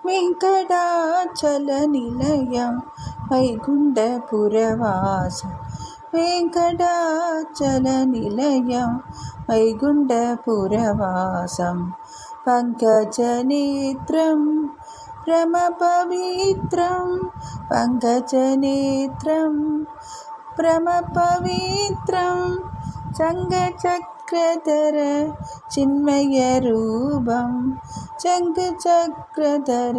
వెంకటాచలనిలయం వైకుంఠపురవాసం వెంకటాచలనిలయం వైకుంఠపురవాసం పంకజనేత్రం ప్రమపవిత్రం పంకజనేత్రం ప్రమపవిత్రం శంఖచక్రధర చిన్మయరూపం శంఖచక్రధర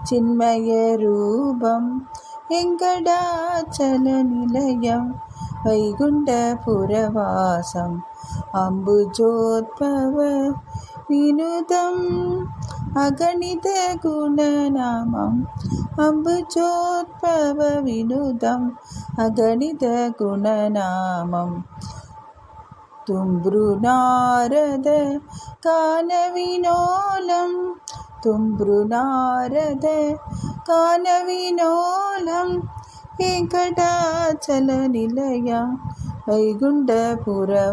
చిన్మయరూపం వెంకటాచలనిలయం వైకుంఠపురవాసం అంబుజోద్భవ వినుతం అగణిత గుణనామం అంబుజోద్భవ వినుతం అగణిత గుణనామం తుంబృనారద కానవినోలం తుంబృనారద కానవినోలం వెంకటాచలనిలయం వైకుంఠపురవాసం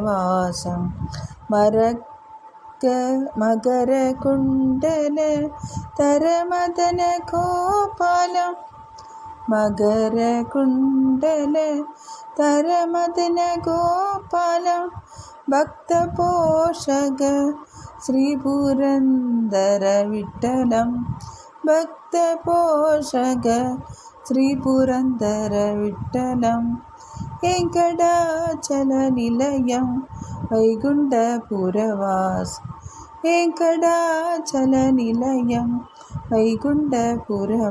మకర కుండల తరమదన గోపాలం మకర కుండల తరమదన గోపాలం భక్త పోషక శ్రీ పురందర విఠలం భక్త పోషక శ్రీ పురందర విఠలం వెంకటాచలనిలయం వైకుంఠపురవాసం వెంకటాచలనిలయం వైకుంఠపురవాసం